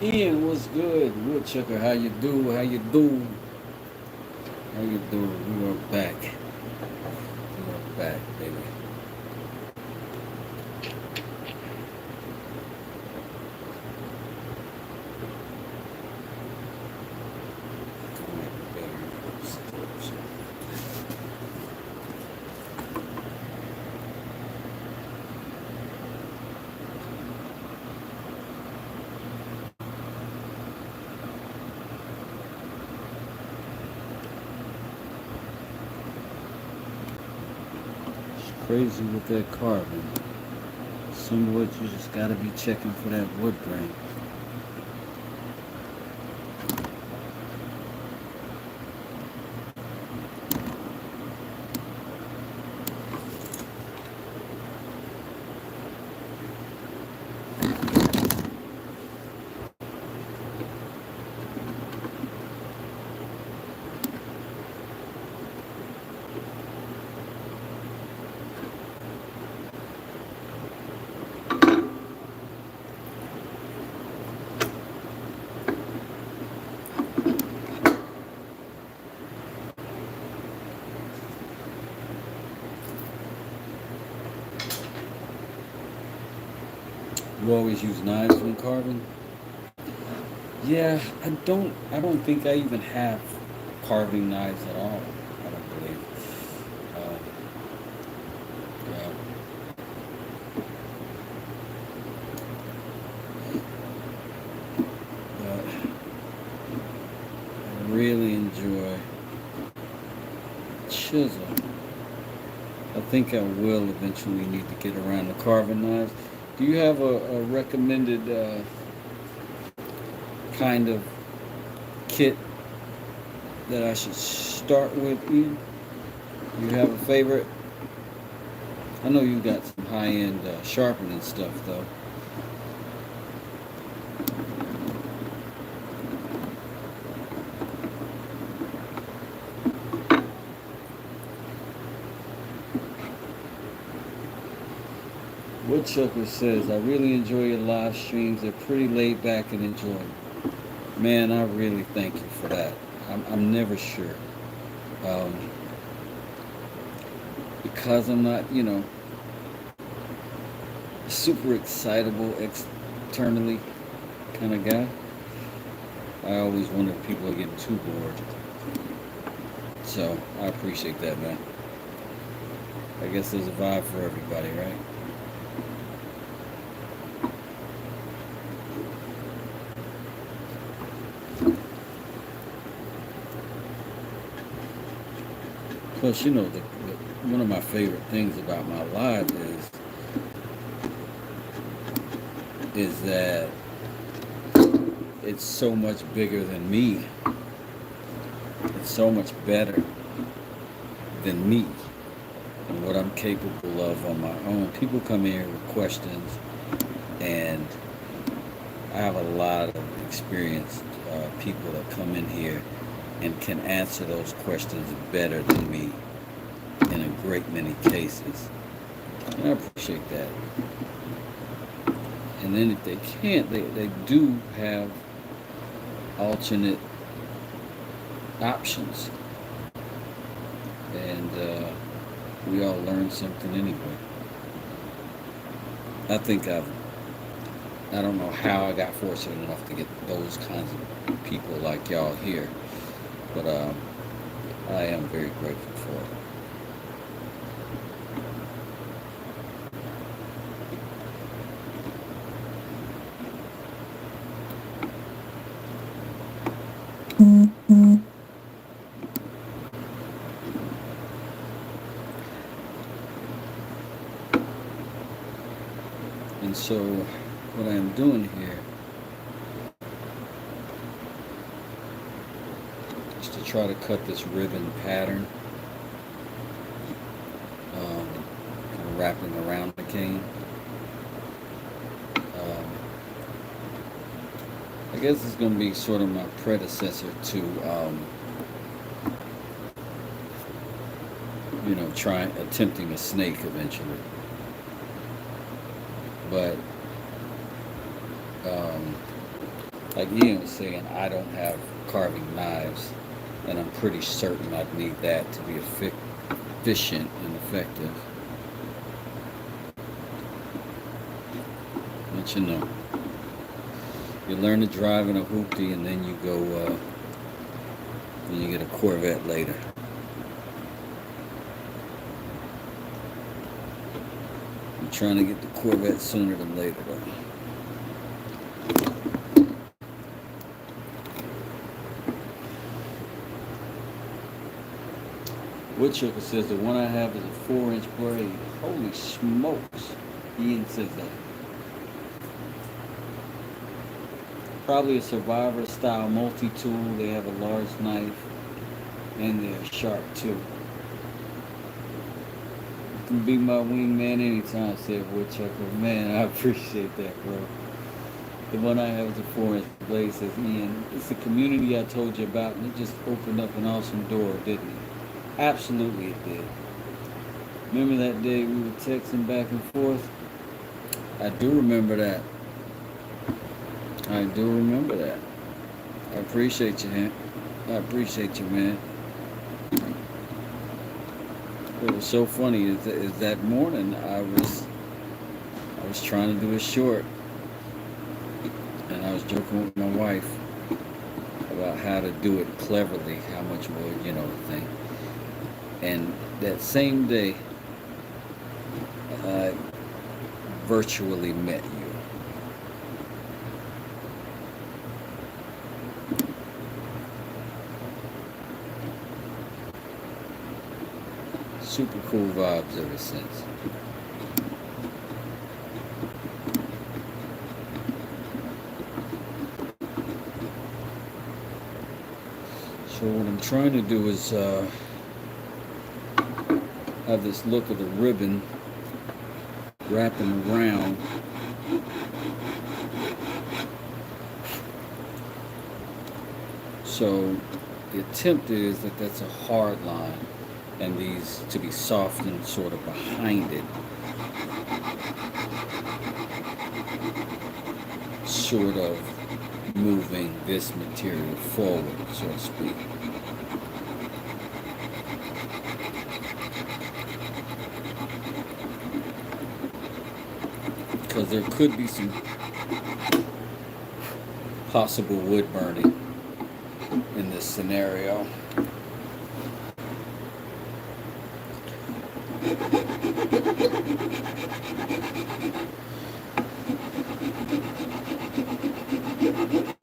Ian, what's good? Woodchucker, how you do? How you do? How you do? We are back. We are back, baby. It's crazy with that carbon. Some wood you just gotta be checking for that wood grain. You always use knives when carving? Yeah, I don't think I even have carving knives at all. I don't believe. Um, yeah, but I really enjoy chisel. I think I will eventually need to get around the carving knives. Do you have a recommended kind of kit that I should start with, Ian? You have a favorite? I know you got some high-end sharpening stuff, though. Woodchucker says, I really enjoy your live streams. They're pretty laid back and enjoyable. Man, I really thank you for that. I'm never sure. Um, because I'm not, super excitable externally kind of guy. I always wonder if people are getting too bored. So I appreciate that, man. I guess there's a vibe for everybody, right? Plus, one of my favorite things about my live is that it's so much bigger than me. It's so much better than me and what I'm capable of on my own. People come in here with questions, and I have a lot of experienced people that come in here and can answer those questions better than me in a great many cases. And I appreciate that. And then if they can't, they do have alternate options. And we all learn something anyway. I think I don't know how I got fortunate enough to get those kinds of people like y'all here, but I am very grateful for it. And so what I am doing here is to try to cut this ribbon pattern, kind of wrapping around the cane. I guess it's going to be sort of my predecessor to, attempting a snake eventually. But Like Ian was saying, I don't have carving knives, and I'm pretty certain I'd need that to be efficient and effective. But you know, you learn to drive in a hoopty, and then you go, then you get a Corvette later. I'm trying to get the Corvette sooner than later, though. Woodchucker says the one I have is a 4-inch blade. Holy smokes. Ian says that. Probably a survivor style multi-tool. They have a large knife and they're sharp too. You can be my wingman anytime, said Woodchucker. Man, I appreciate that, bro. The one I have is a 4-inch blade, says Ian. It's the community I told you about, and it just opened up an awesome door, didn't it? Absolutely it did. Remember that day we were texting back and forth? I do remember that. I do remember that. I appreciate you, man. I appreciate you, man. What was so funny is that morning I was trying to do a short, and I was joking with my wife about how to do it cleverly, how much more, you know, the thing. And that same day, I virtually met you. Super cool vibes ever since. So what I'm trying to do is have this look of the ribbon wrapping around. So the attempt is that that's a hard line, and these to be softened sort of behind it, sort of moving this material forward, so to speak. Because there could be some possible wood burning in this scenario.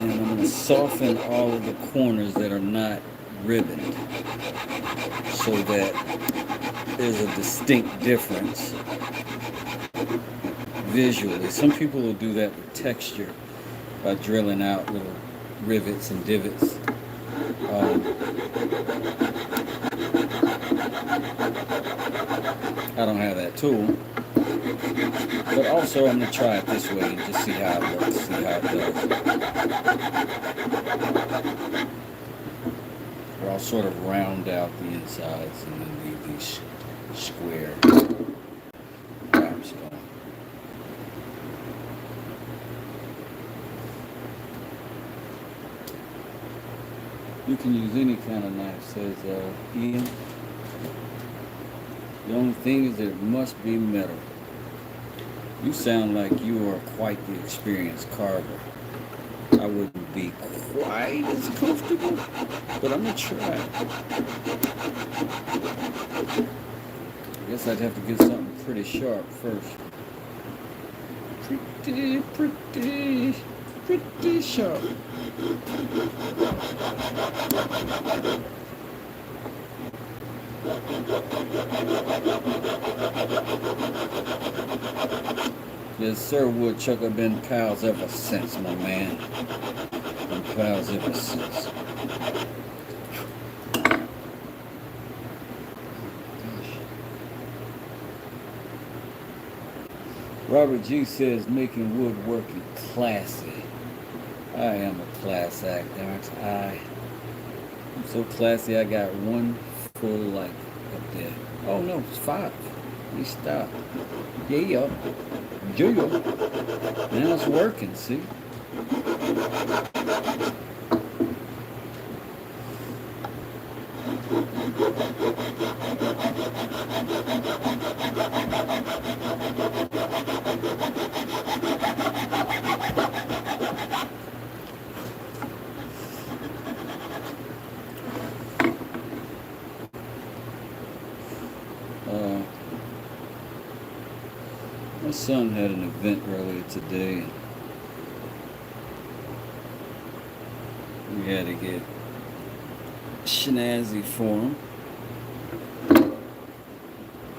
And I'm going to soften all of the corners that are not ribboned so that there's a distinct difference visually. Some people will do that with texture by drilling out little rivets and divots. I don't have that tool, but also I'm going to try it this way and just see how it looks, see how it does. Where I'll sort of round out the insides and then leave these square wraps going. You can use any kind of knife, says Ian. The only thing is that it must be metal. You sound like you are quite the experienced carver. I wouldn't be quite as comfortable, but I'm gonna try. I guess I'd have to get something pretty sharp first. Pretty sharp. Yes, sir, Woodchucker. Been pals ever since, my man. Been pals ever since. Robert G says making woodworking classy. I am a class act, aren't I? I'm so classy I got one full light up there. Oh no, it's 5. He stopped. Yeah, yeah. Now it's working, see? Uh, my son had an event earlier today. We had to get snazzy for him.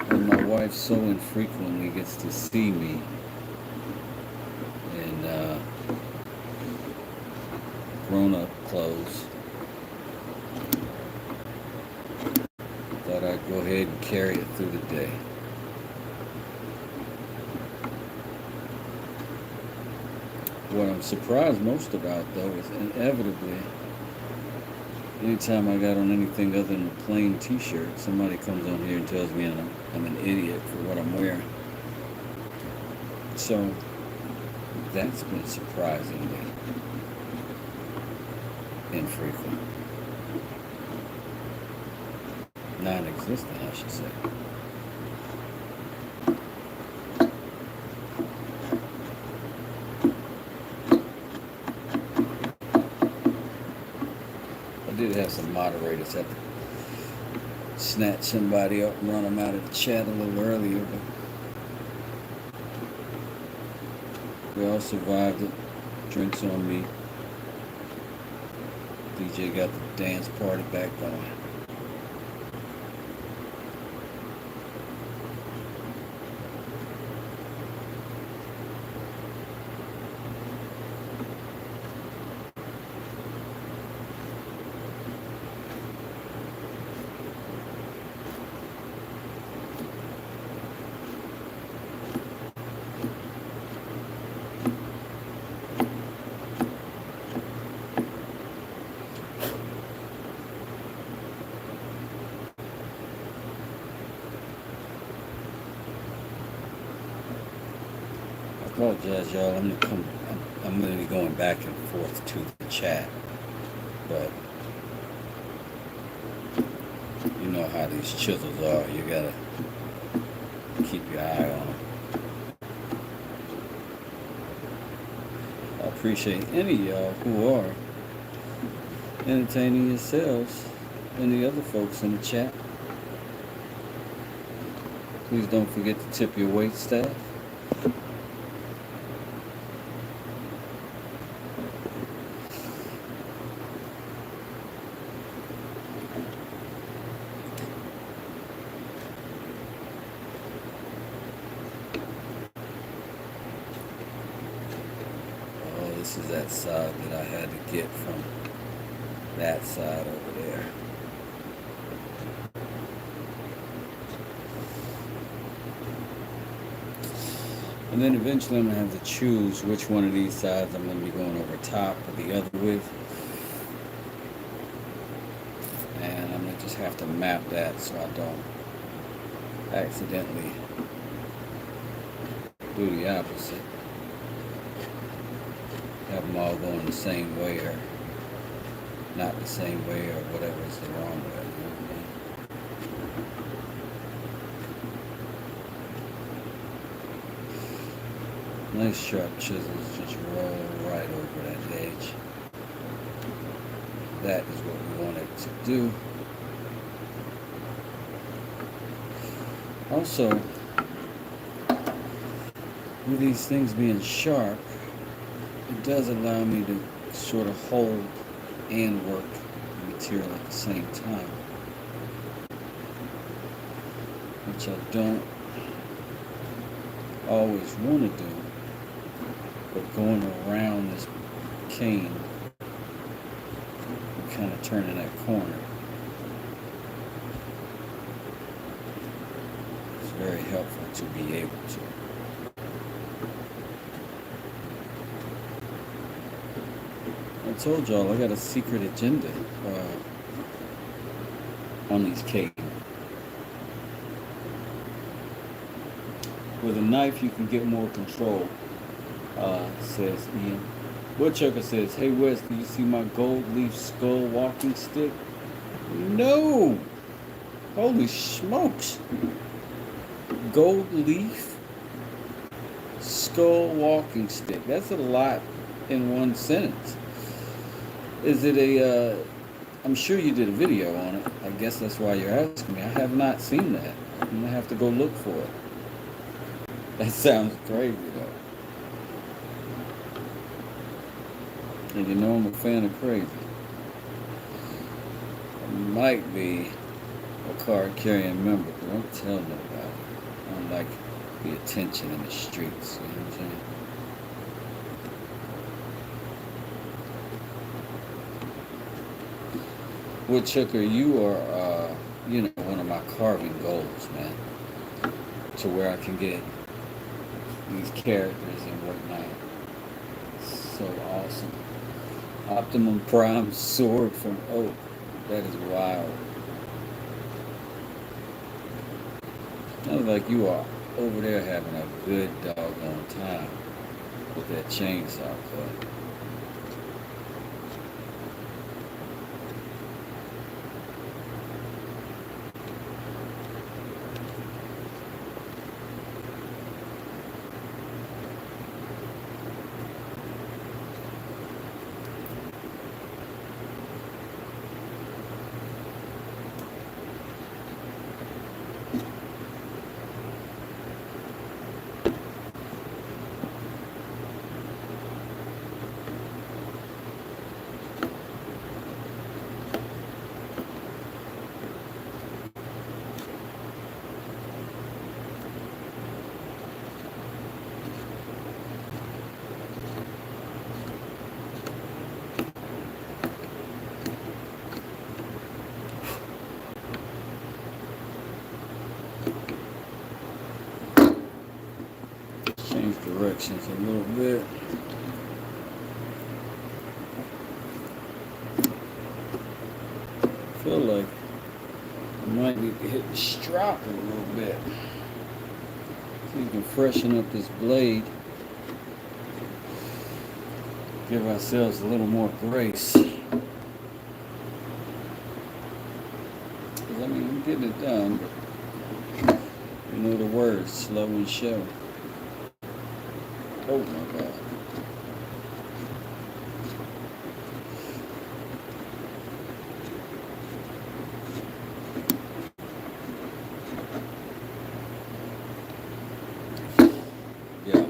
And my wife so infrequently gets to see me. And grown-up clothes. Thought I'd go ahead and carry it through the day. What I'm surprised most about, though, is inevitably, anytime I got on anything other than a plain t-shirt, somebody comes on here and tells me I'm an idiot for what I'm wearing. So, that's been surprisingly infrequent. Non-existent, I should say. I did have some moderators have to snatch somebody up and run them out of the chat a little earlier, but we all survived it. Drinks on me. DJ got the dance party back going. I apologize, y'all. I'm going to be going back and forth to the chat, but you know how these chisels are. You gotta keep your eye on them. I appreciate any of y'all who are entertaining yourselves and the other folks in the chat. Please don't forget to tip your wait staff. This is that side that I had to get from that side over there. And then eventually I'm going to have to choose which one of these sides I'm going to be going over top or the other with. And I'm going to just have to map that so I don't accidentally do the opposite. Have them all going the same way or not the same way or whatever is the wrong way. Nice sharp chisels just roll right over that edge. That is what we want it to do. Also, with these things being sharp, it does allow me to sort of hold and work the material at the same time, which I don't always want to do, but going around this cane and kind of turning that corner is very helpful to be able to. I told y'all I got a secret agenda on these cables. With a knife, you can get more control, says Ian. Woodchucker says, hey Wes, do you see my gold leaf skull walking stick? No! Holy smokes! Gold leaf skull walking stick. That's a lot in one sentence. Is it I'm sure you did a video on it. I guess that's why you're asking me. I have not seen that. I'm going to have to go look for it. That sounds crazy, though. And you know I'm a fan of crazy. I might be a card-carrying member, but don't tell nobody. I don't like the attention in the streets, you know what I'm saying? Woodchucker, you are, one of my carving goals, man. To where I can get these characters and whatnot. So awesome. Optimum Prime sword from Oak. That is wild. Sounds like you are over there having a good doggone time with that chainsaw cut. Change directions a little bit. I feel like I might need to hit the strop a little bit. So you can freshen up this blade. Give ourselves a little more grace. 'Cause, I mean, we're getting it done, but you know the words, slow and show. Oh my God. Yeah.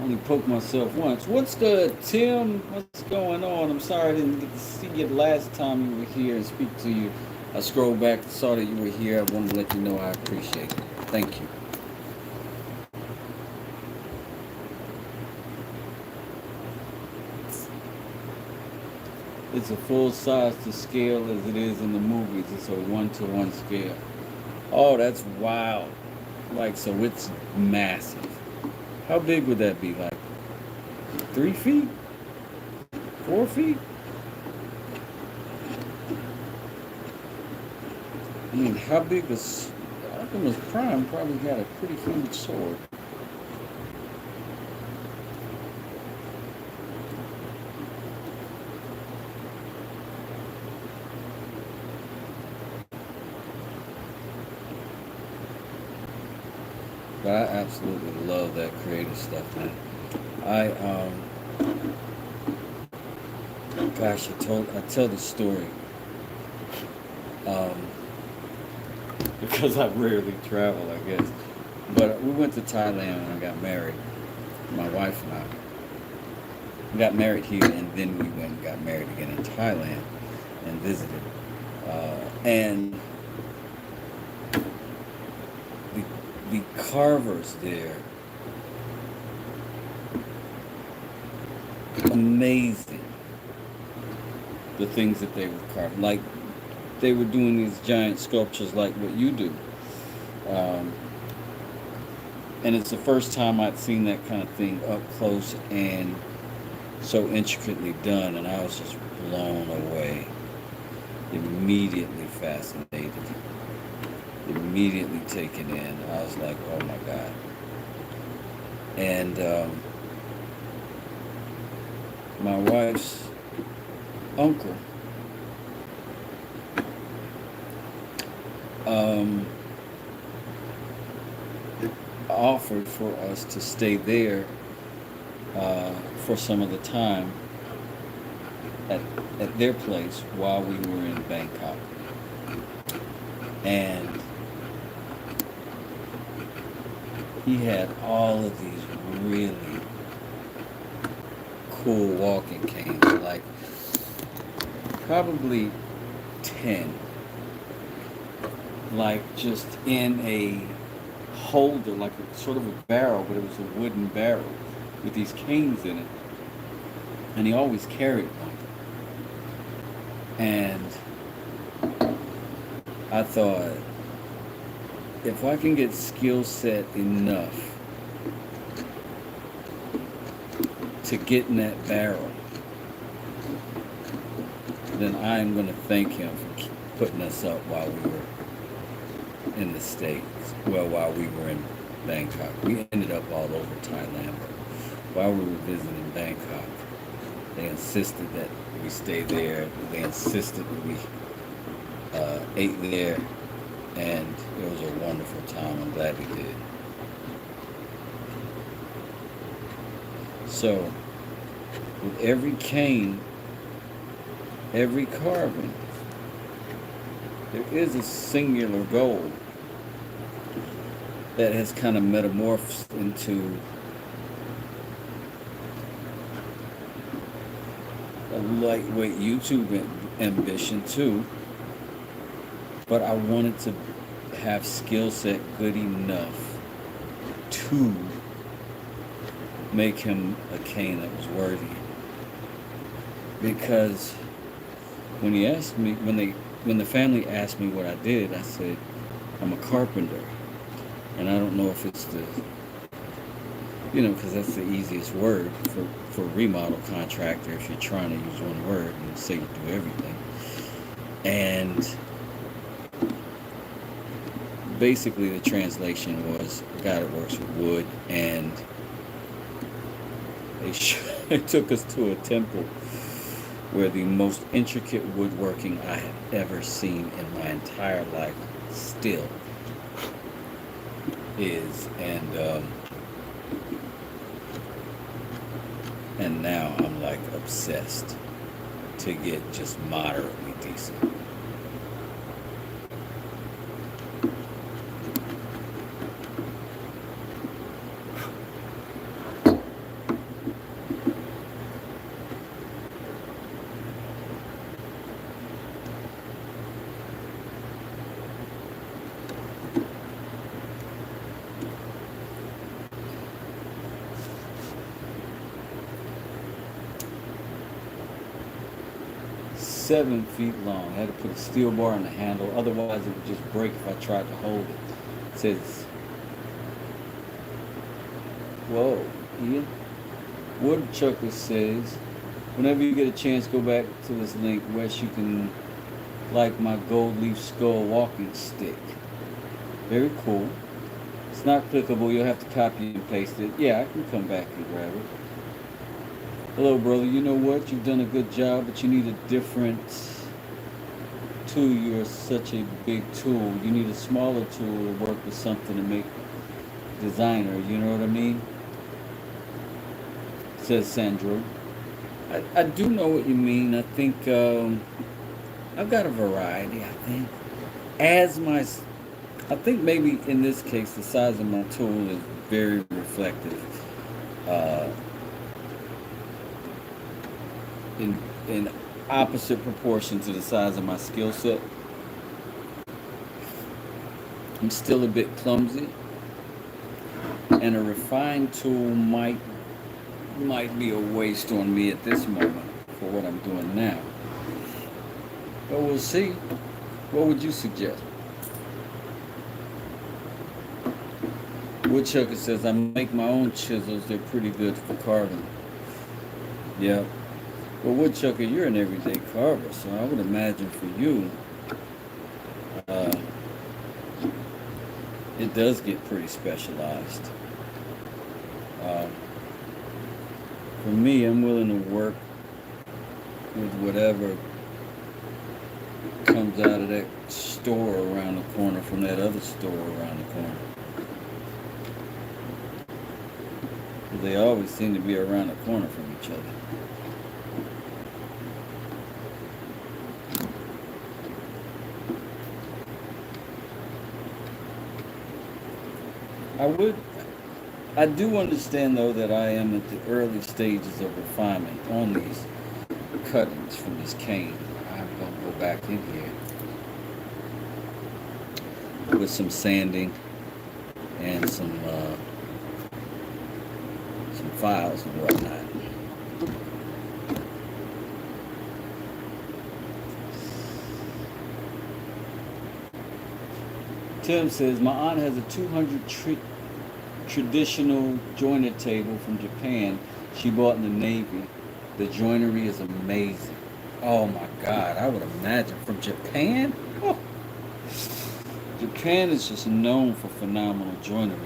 Only poked myself once. What's the Tim? What's going on? I'm sorry I didn't get to see you the last time you were here and speak to you. I scrolled back and saw that you were here. I wanted to let you know I appreciate it. Thank you. It's a full size to scale as it is in the movies. It's a 1-to-1 scale. Oh, that's wild. Like, so it's massive. How big would that be? Like 3 feet? 4 feet? I mean, how big was Optimus Prime? Probably had a pretty huge sword. But I absolutely love that creative stuff, man. Gosh, I tell the story because I rarely travel, I guess. But we went to Thailand when I got married. My wife and I. We got married here, and then we went and got married again in Thailand and visited. And the carvers there, amazing. The things that they would carve, like they were doing these giant sculptures like what you do. And it's the first time I'd seen that kind of thing up close and so intricately done, and I was just blown away. Immediately fascinated. immediately taken in. I was like, oh my God. And my wife's uncle offered for us to stay there for some of the time at their place while we were in Bangkok. And he had all of these really cool walking canes, like probably 10, like just in a holder, like a sort of a barrel, but it was a wooden barrel with these canes in it. And he always carried one. And I thought, if I can get skill set enough to get in that barrel, then I am going to thank him for putting us up while we were in the States. Well, while we were in Bangkok. We ended up all over Thailand, but while we were visiting Bangkok, they insisted that we stay there. They insisted that we ate there, and it was a wonderful time. I'm glad we did. So, with every cane, every carving, there is a singular goal that has kind of metamorphosed into a lightweight YouTube ambition too. But I wanted to have skill set good enough to make him a cane that was worthy. Because when he asked me, when the family asked me what I did, I said, I'm a carpenter. And I don't know if it's the, because that's the easiest word for remodel contractor if you're trying to use one word and say you do everything. And basically the translation was a guy that works with wood, and they took us to a temple where the most intricate woodworking I had ever seen in my entire life still is, and now I'm like obsessed to get just moderately decent. Seven feet long. I had to put a steel bar on the handle, otherwise it would just break if I tried to hold it. It says, whoa, Ian. Woodchucker says, whenever you get a chance, go back to this link, Wes, you can like my gold leaf skull walking stick. Very cool. It's not clickable, you'll have to copy and paste it. Yeah, I can come back and grab it. Hello, brother. You know what? You've done a good job, but you need a different tool. You're such a big tool. You need a smaller tool to work with something to make designer. You know what I mean? Says Sandro. I do know what you mean. I think I've got a variety. I think maybe in this case the size of my tool is very reflective. In opposite proportion to the size of my skill set. I'm still a bit clumsy, and a refined tool might be a waste on me at this moment for what I'm doing now. But we'll see. What would you suggest? Woodchucker says, I make my own chisels. They're pretty good for carving. Yeah. Well, Woodchucker, you're an everyday carver, so I would imagine for you, it does get pretty specialized. Um, for me, I'm willing to work with whatever comes out of that store around the corner from that other store around the corner. They always seem to be around the corner from each other. I do understand though that I am at the early stages of refinement on these cuttings from this cane. I'm going to go back in here with some sanding and some files and whatnot. Tim says, my aunt has a 200 traditional joiner table from Japan she bought in the Navy. The joinery is amazing. Oh my God, I would imagine. From Japan? Oh. Japan is just known for phenomenal joinery.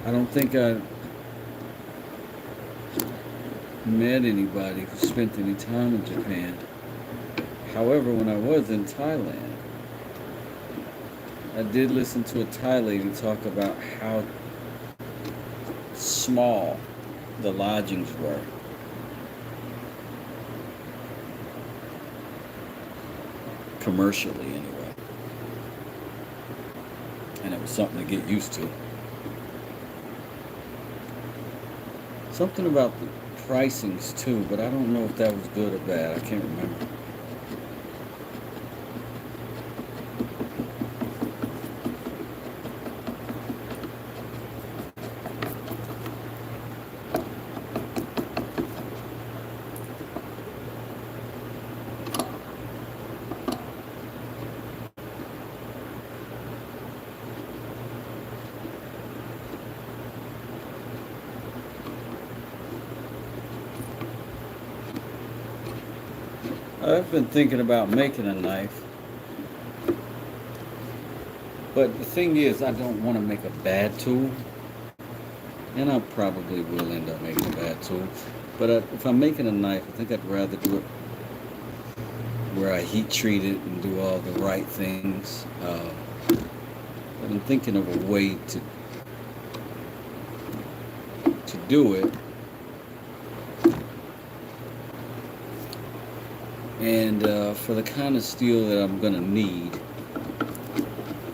I don't think I met anybody who spent any time in Japan. However, when I was in Thailand, I did listen to a Thai lady talk about how small the lodgings were. Commercially, anyway. And it was something to get used to. Something about the pricings too, but I don't know if that was good or bad. I can't remember. I've been thinking about making a knife, but the thing is, I don't want to make a bad tool, and I probably will end up making a bad tool, but if I'm making a knife, I think I'd rather do it where I heat treat it and do all the right things. I've been thinking of a way to do it. And for the kind of steel that I'm going to need,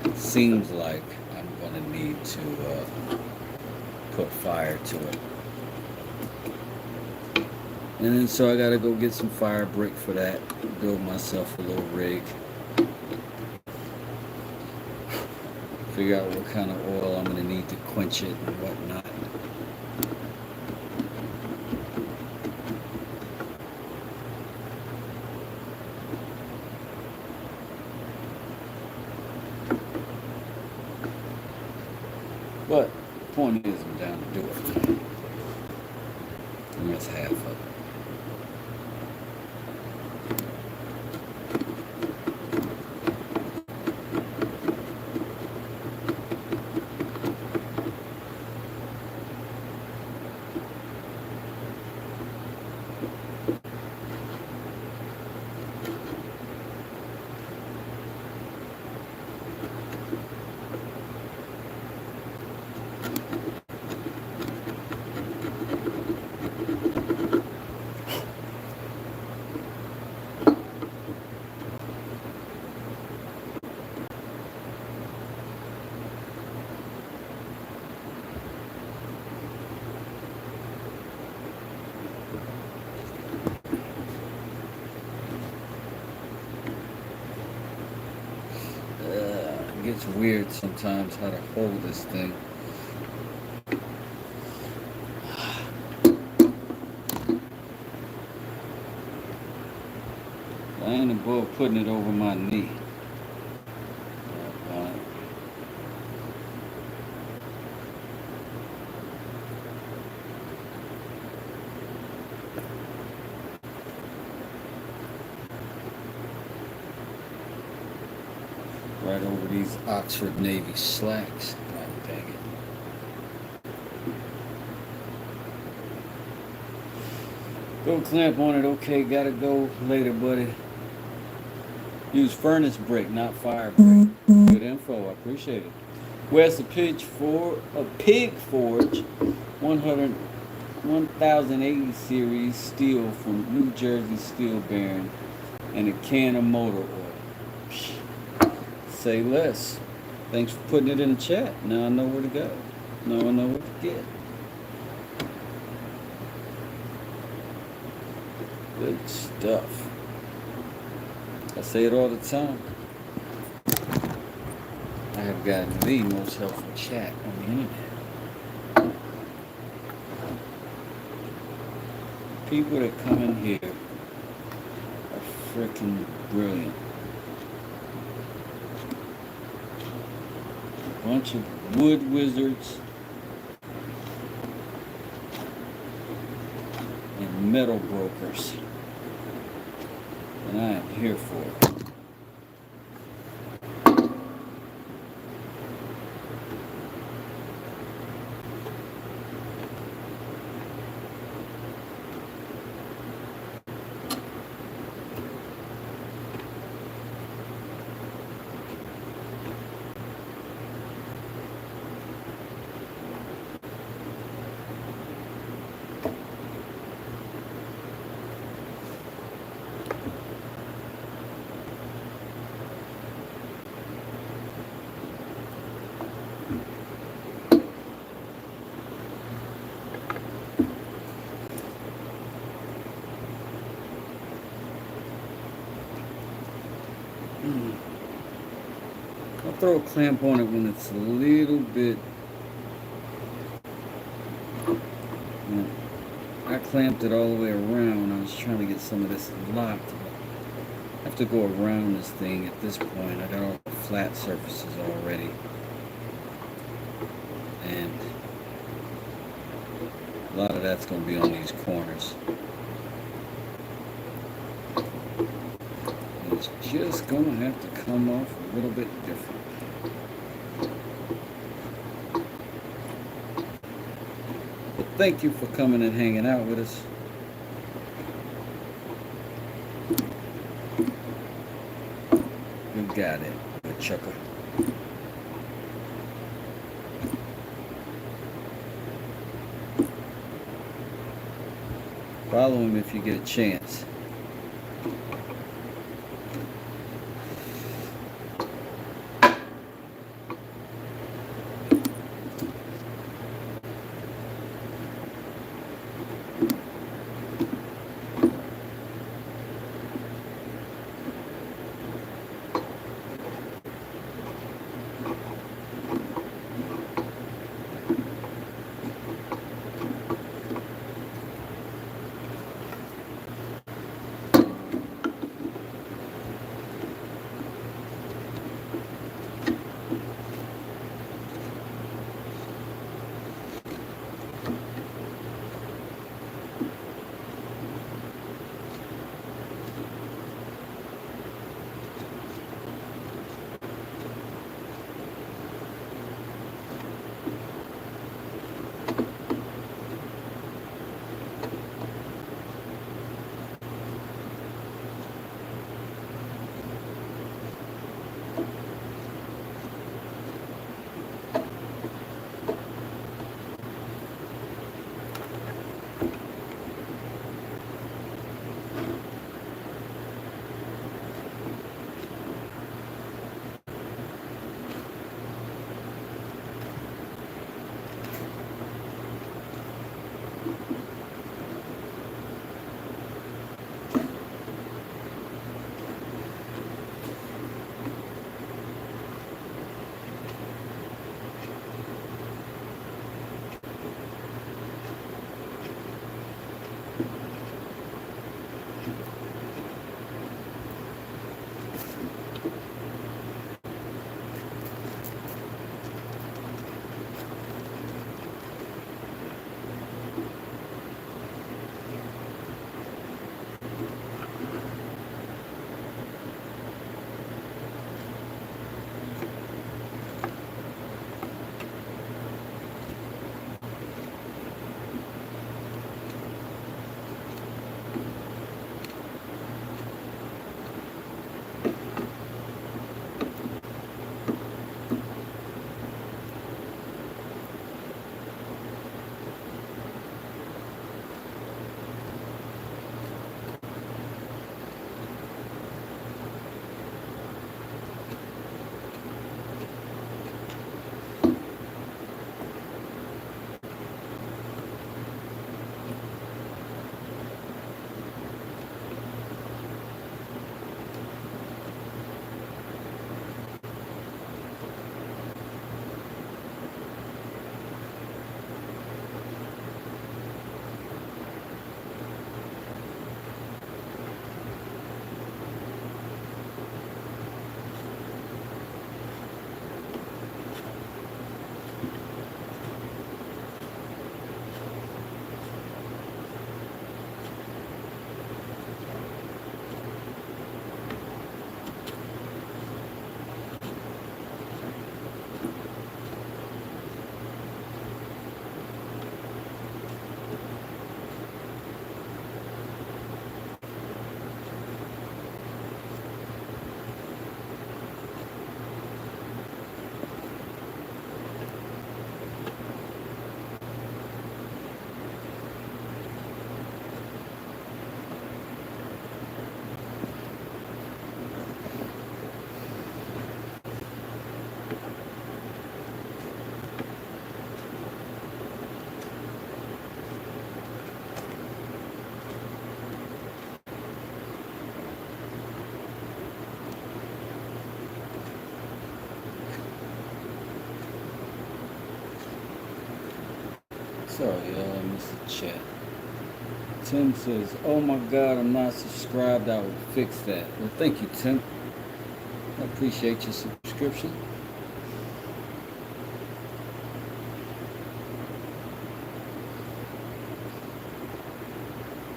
it seems like I'm going to need to put fire to it. And then so I got to go get some fire brick for that, build myself a little rig. Figure out what kind of oil I'm going to need to quench it and whatnot. But the point is, I'm down to do it. And that's half of it. It's weird sometimes how to hold this thing. I ain't above putting it over my knee. Right over these Oxford Navy slacks. God dang it. Go clamp on it. Okay, gotta go later, buddy. Use furnace brick, not fire brick. Good info. I appreciate it. Where's a pig forge 1080 series steel from New Jersey Steel Bearing and a can of motor oil. Say less. Thanks for putting it in the chat. Now I know where to go. Now I know what to get. Good stuff. I say it all the time. I have gotten the most helpful chat on the internet. People that come in here are freaking brilliant. Bunch of wood wizards and metal brokers. And I am here for it. I'll throw a clamp on it when it's a little bit. I clamped it all the way around. I was trying to get some of this locked. I have to go around this thing at this point. I got all the flat surfaces already. And a lot of that's going to be on these corners. It's just going to have to come off a little bit different. But thank you for coming and hanging out with us. You got it, Chucker. Follow him if you get a chance. Sorry, y'all, I missed the chat. Tim says, oh my God, I'm not subscribed. I will fix that. Well, thank you, Tim. I appreciate your subscription.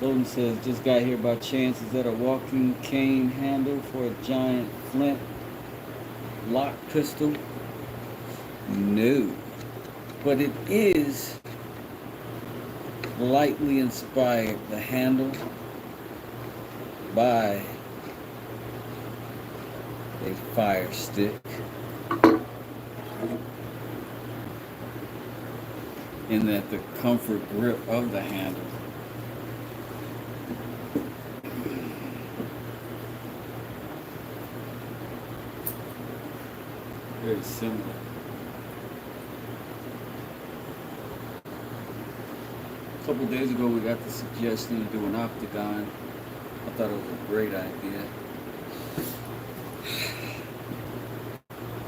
Golden says, just got here by chance. Is that a walking cane handle for a giant flint lock pistol? No. But it is lightly inspired, the handle, by a fire stick. In that the comfort grip of the handle very similar. A couple days ago we got the suggestion to do an octagon. I thought it was a great idea.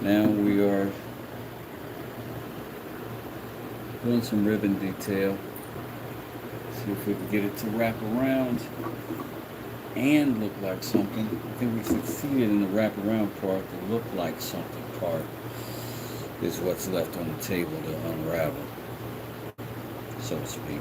Now we are doing some ribbon detail. See if we can get it to wrap around and look like something. I think we succeeded in the wrap around part. The look like something part is what's left on the table to unravel, so to speak.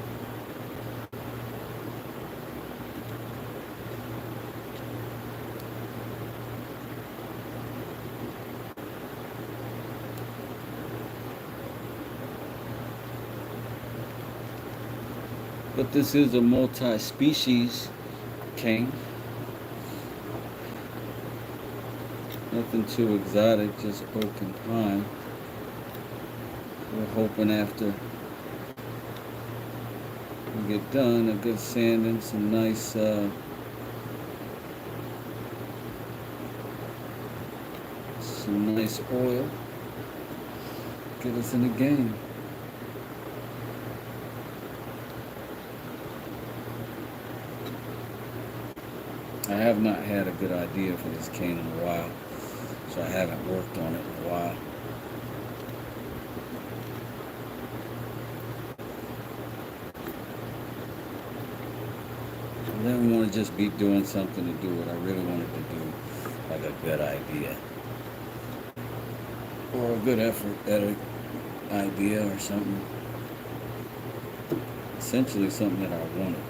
But this is a multi-species cane. Nothing too exotic, just oak and pine. We're hoping after we get done, a good sanding, some nice oil, get us in the game. I have not had a good idea for this cane in a while, so I haven't worked on it in a while. I didn't want to just be doing something to do it. I really wanted to do like a good idea or a good effort at an idea or something. Essentially something that I wanted.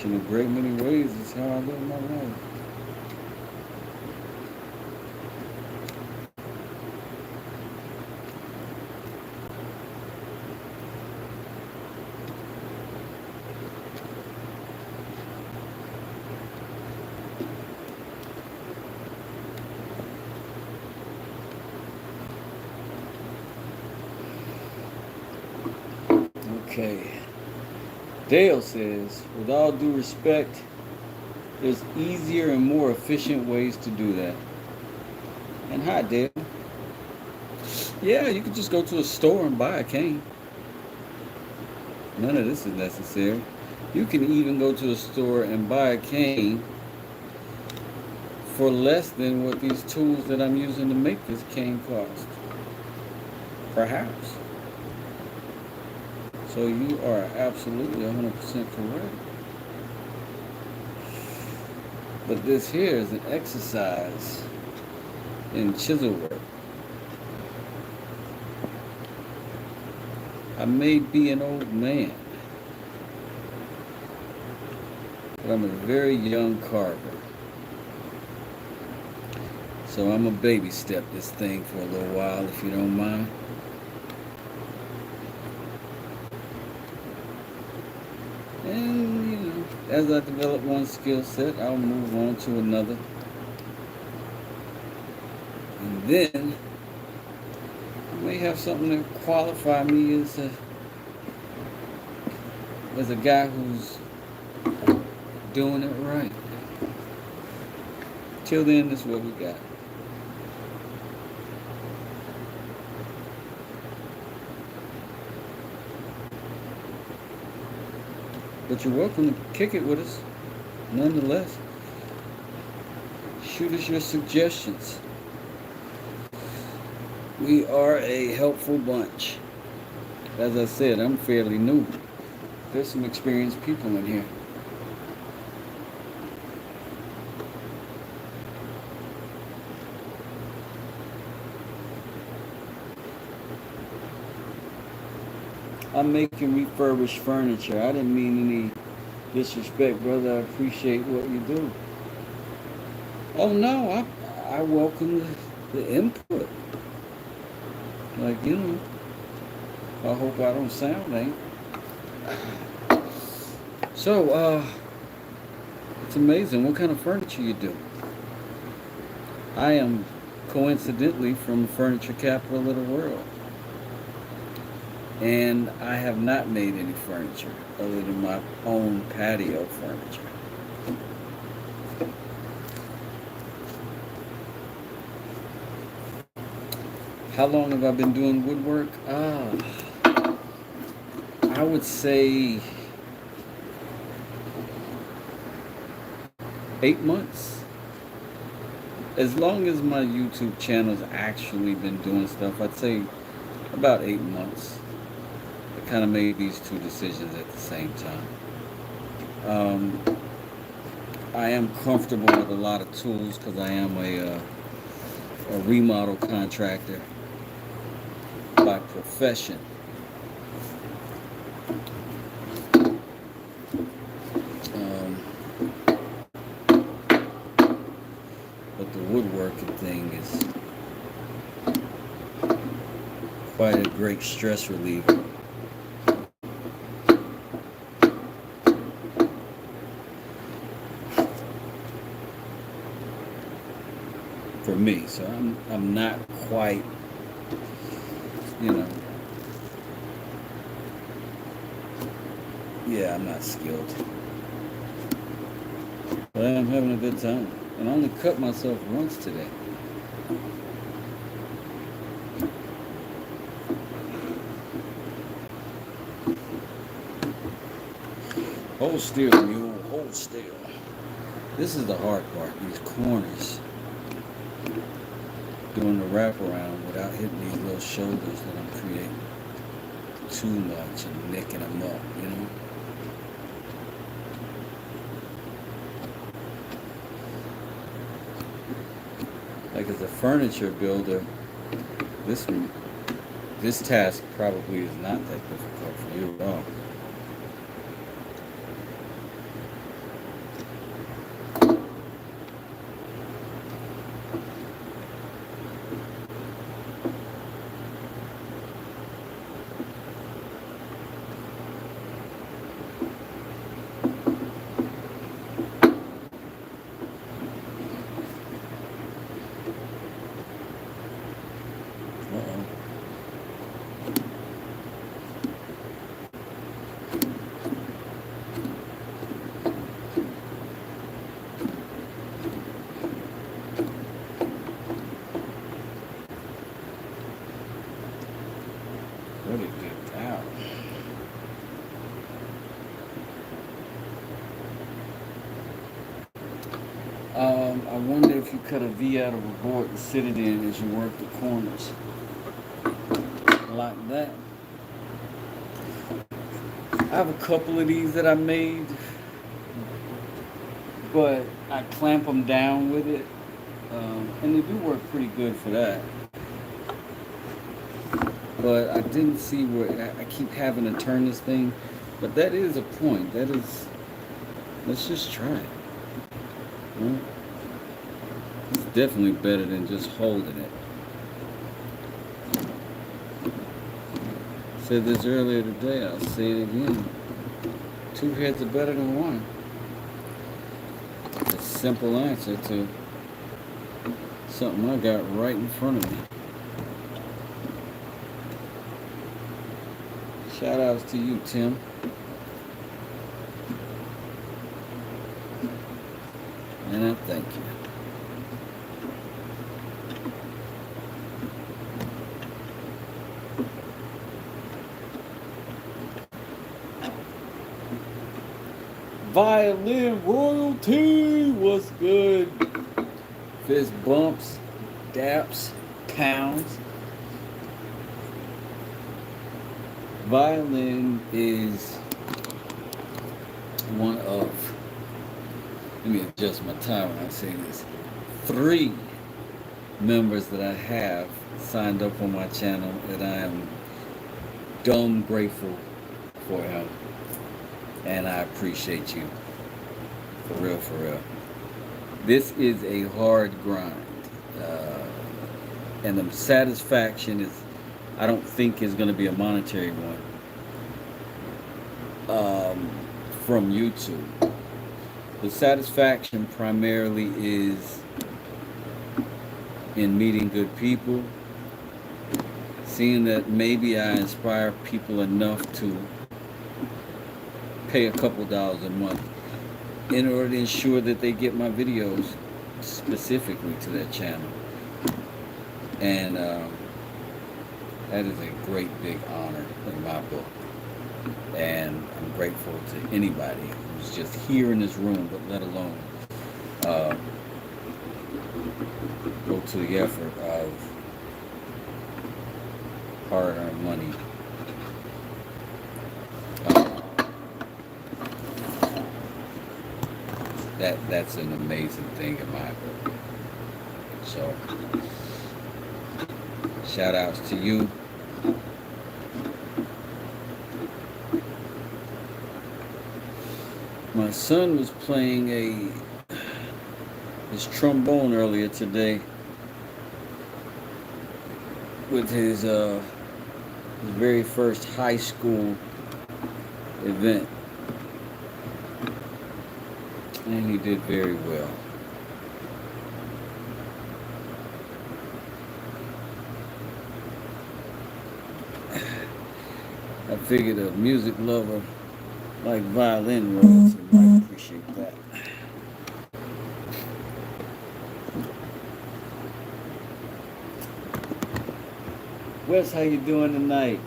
In a great many ways, is how I live my life. Okay. Dale says, with all due respect, there's easier and more efficient ways to do that. And hi, Dale. Yeah, you could just go to a store and buy a cane. None of this is necessary. You can even go to a store and buy a cane for less than what these tools that I'm using to make this cane cost. Perhaps. So you are absolutely 100% correct. But this here is an exercise in chisel work. I may be an old man, but I'm a very young carver. So I'm gonna baby step this thing for a little while, if you don't mind. And, you know, as I develop one skill set, I'll move on to another. And then I may have something to qualify me as a guy who's doing it right. Till then, this is what we got. But you're welcome to kick it with us, nonetheless. Shoot us your suggestions. We are a helpful bunch. As I said, I'm fairly new. There's some experienced people in here. I'm making refurbished furniture. I didn't mean any disrespect, brother. I appreciate what you do. Oh no, I welcome the input. Like, I hope I don't sound ain't. So, it's amazing what kind of furniture you do. I am coincidentally from the furniture capital of the world. And I have not made any furniture other than my own patio furniture. How long have I been doing woodwork? I would say 8 months. As long as my YouTube channel's actually been doing stuff, I'd say about 8 months. I kind of made these two decisions at the same time. I am comfortable with a lot of tools because I am a remodel contractor by profession. But the woodworking thing is quite a great stress reliever. For me, so I'm not quite, yeah, I'm not skilled, but I am having a good time, and I only cut myself once today. Hold still, mule, hold still. This is the hard part, these corners. Doing the wraparound without hitting these little shoulders that I'm creating too much and nicking them up, Like as a furniture builder, this task probably is not that difficult for you at all. Let it get out. I wonder if you cut a V out of a board and sit it in as you work the corners. Like that. I have a couple of these that I made, but I clamp them down with it, and they do work pretty good for that. But I didn't see where I keep having to turn this thing, but that is a point. Let's just try it. It's definitely better than just holding it. I said this earlier today, I'll say it again. 2 heads are better than 1. It's a simple answer to something I got right in front of me. Shout outs to you, Tim. And I thank you. Violin royalty. What's good? Fist bumps, daps, pounds. Violin is one of, let me adjust my time when I say this, 3 members that I have signed up on my channel, and I am dumb grateful for him, and I appreciate you, for real, for real. This is a hard grind, and the satisfaction is, I don't think is going to be a monetary one from YouTube. The satisfaction primarily is in meeting good people, seeing that maybe I inspire people enough to pay a couple dollars a month in order to ensure that they get my videos specifically to their channel. And that is a great big honor in my book. And I'm grateful to anybody who's just here in this room, but let alone go to the effort of hard-earned money. That's an amazing thing in my book. So, shout outs to you. My son was playing his trombone earlier today with his very first high school event, and he did very well. I figured a music lover like violin royalty might appreciate that. Wes, how you doing tonight?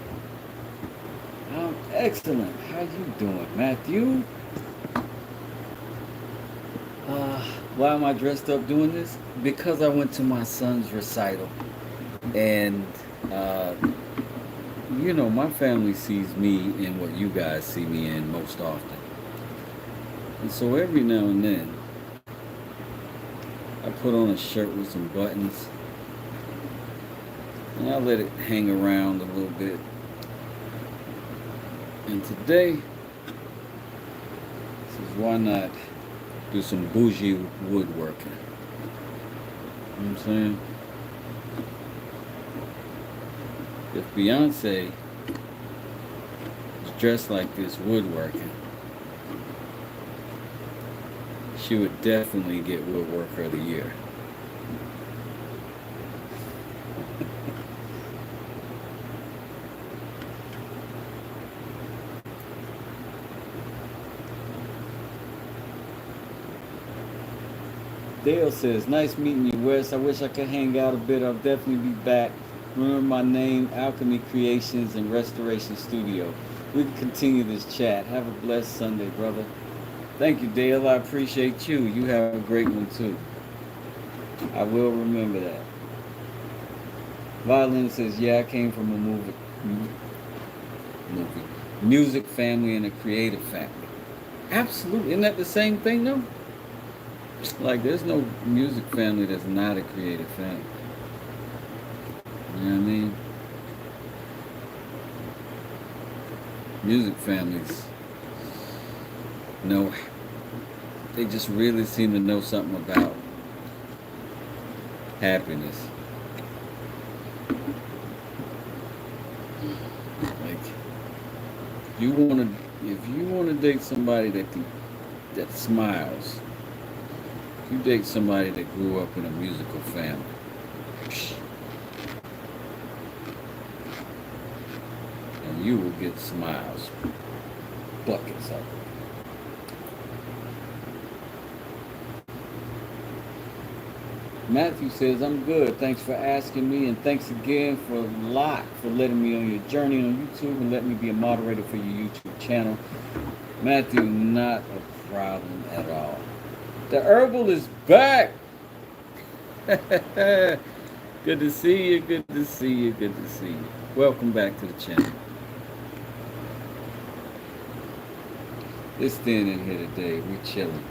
I'm excellent. How you doing, Matthew? Why am I dressed up doing this? Because I went to my son's recital, and you know, my family sees me in what you guys see me in most often. And so every now and then, I put on a shirt with some buttons, and I let it hang around a little bit. And today, says, why not do some bougie woodworking? You know what I'm saying? If Beyonce was dressed like this woodworking, she would definitely get Woodworker of the Year. Dale says, nice meeting you, Wes. I wish I could hang out a bit. I'll definitely be back. Remember my name, Alchemy Creations and Restoration Studio. We can continue this chat. Have a blessed Sunday, brother. Thank you, Dale. I appreciate you. You have a great one, too. I will remember that. Violin says, yeah, I came from a music family and a creative family. Absolutely. Isn't that the same thing, though? Like, there's no music family that's not a creative family. You know what I mean? Music families know, they just really seem to know something about happiness. Like, if you want to date somebody that smiles, if you date somebody that grew up in a musical family, and you will get smiles, buckets of them. Matthew says, I'm good. Thanks for asking me, and thanks again for a lot for letting me on your journey on YouTube and letting me be a moderator for your YouTube channel. Matthew, not a problem at all. The herbal is back. Good to see you. Good to see you. Good to see you. Welcome back to the channel. It's thin in here today. We're chilling.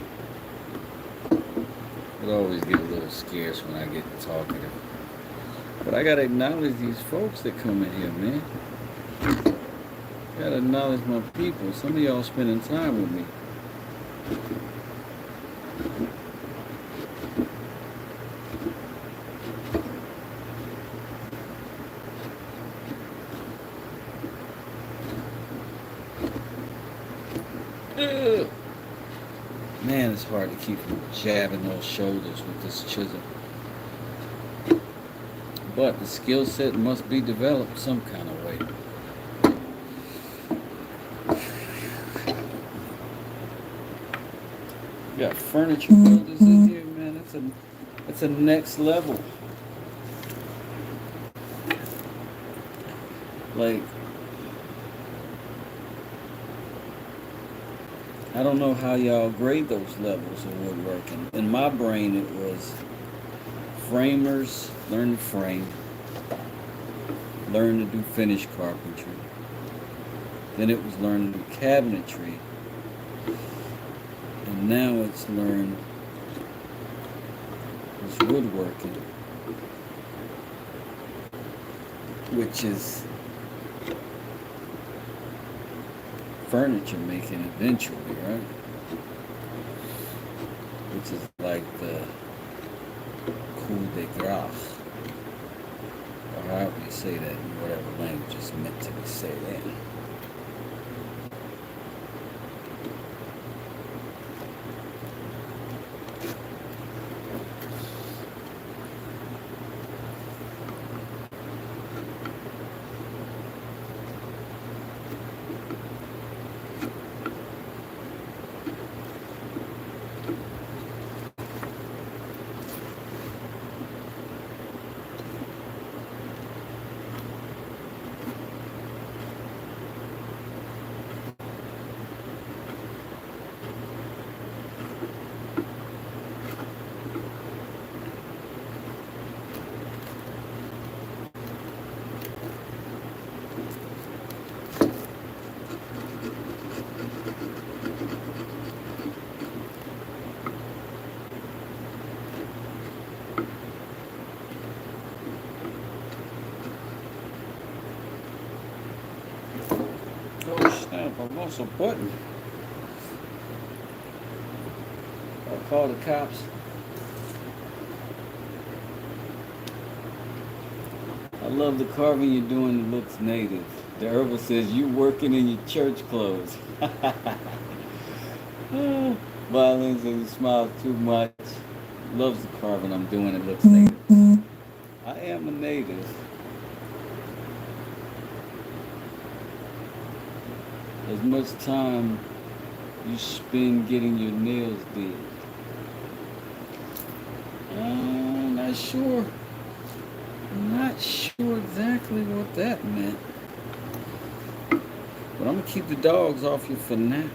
It always get a little scarce when I get talkative. But I gotta acknowledge these folks that come in here, man. Gotta acknowledge my people. Some of y'all spending time with me. Ugh. Man, it's hard to keep from jabbing those shoulders with this chisel. But the skill set must be developed some kind of way. You got furniture builders in here, man. That's a next level. Like, I don't know how y'all grade those levels of woodworking. In my brain, it was framers, learn to frame, learn to do finished carpentry. Then it was learn to do cabinetry. And now it's learn this woodworking, which is furniture making eventually, right? Which is like the coup de grace, or however you say that in whatever language it's meant to be said in. I lost a button. I'll call the cops. I love the carving you're doing. It looks native. The herbal says you working in your church clothes. Violence and he smiles too much. Loves the carving I'm doing. It looks native. I am a native. As much time you spend getting your nails did. I'm not sure. I'm not sure exactly what that meant. But I'm going to keep the dogs off you for now.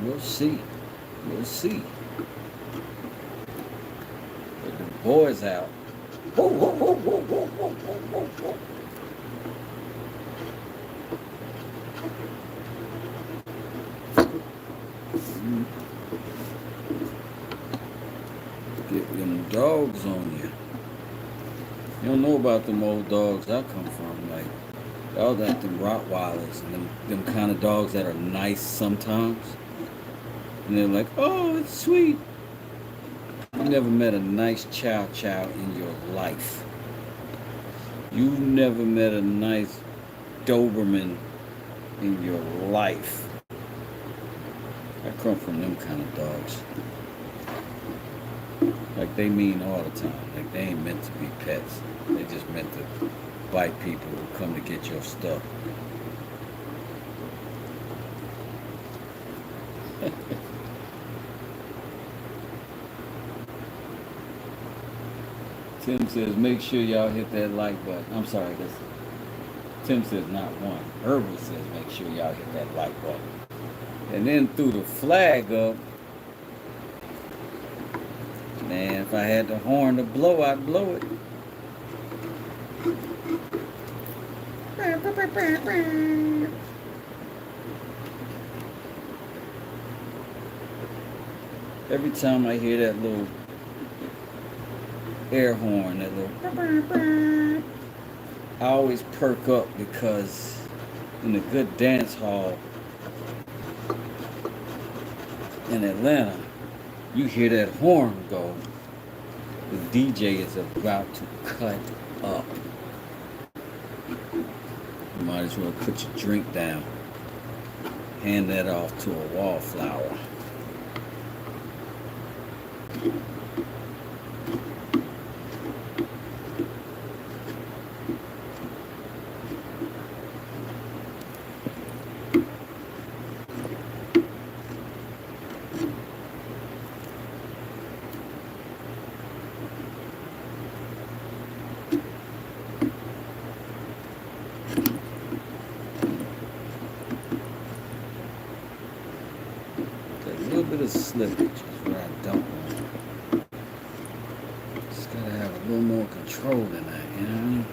We'll see. We'll see. But the boys out. Whoa, whoa, whoa, whoa, whoa, whoa, whoa, whoa. Get them dogs on you. You don't know about them old dogs I come from, like all that them Rottweilers and them kind of dogs that are nice sometimes. And they're like, oh, it's sweet. You never met a nice chow chow in your life. You've never met a nice Doberman in your life. I come from them kind of dogs. Like they mean all the time. Like they ain't meant to be pets. They just meant to bite people who come to get your stuff. Tim says, make sure y'all hit that like button. I'm sorry, Tim says not one. Herbal says, make sure y'all hit that like button. And then threw the flag up Man, if I had the horn to blow, I'd blow it. Every time I hear that little air horn, that little, I always perk up because in a good dance hall in Atlanta, you hear that horn go, the DJ is about to cut up. You might as well put your drink down, hand that off to a wallflower. A little bit of slippage is what I don't want. Just gotta have a little more control than that, you know what I mean?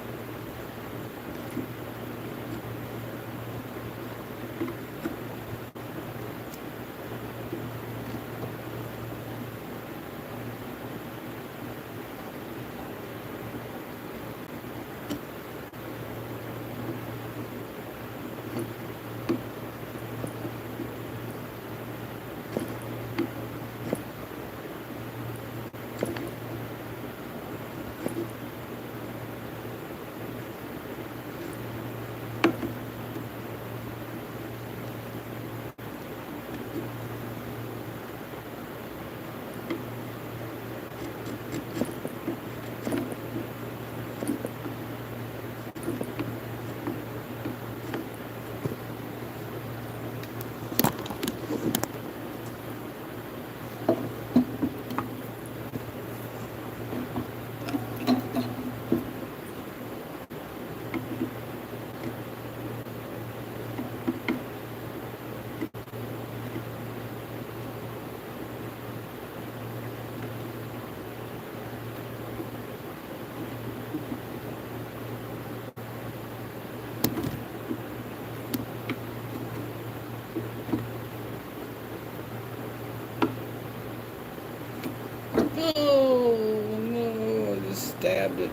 Oh no, I just stabbed it.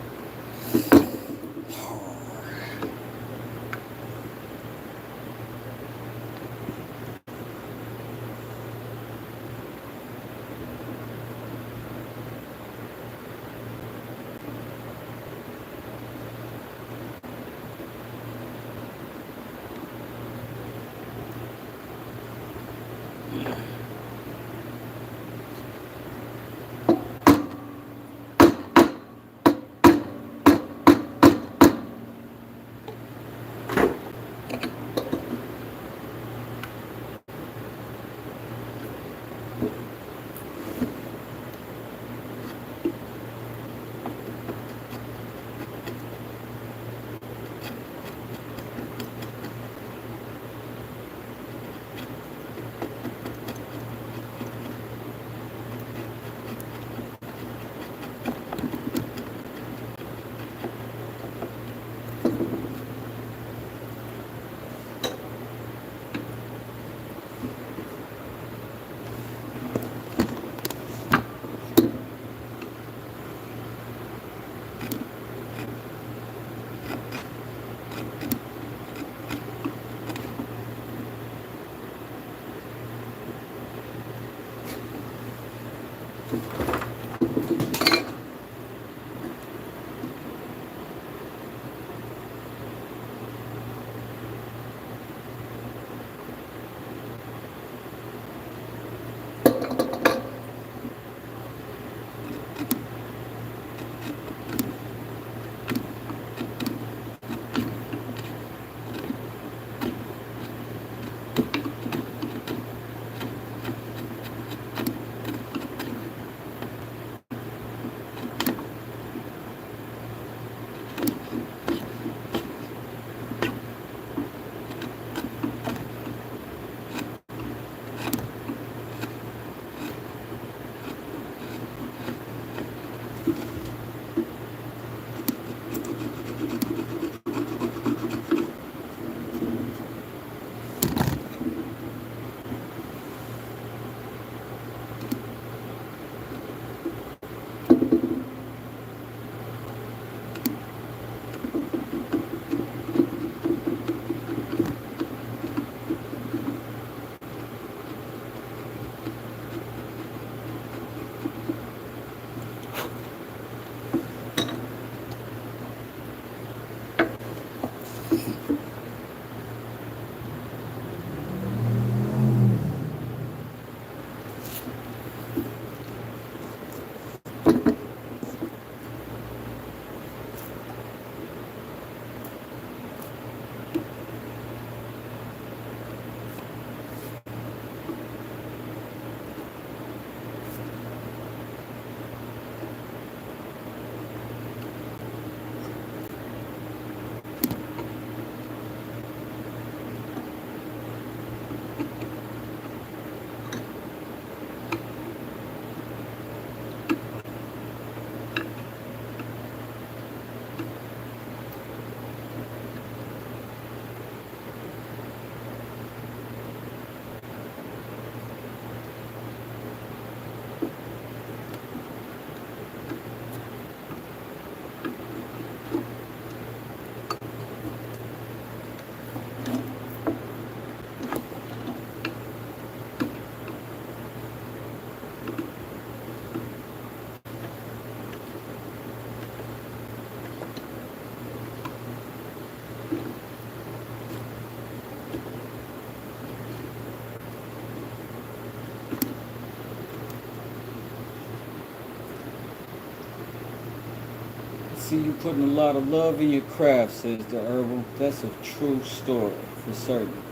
See you putting a lot of love in your craft, says the herbal. That's a true story, for certain.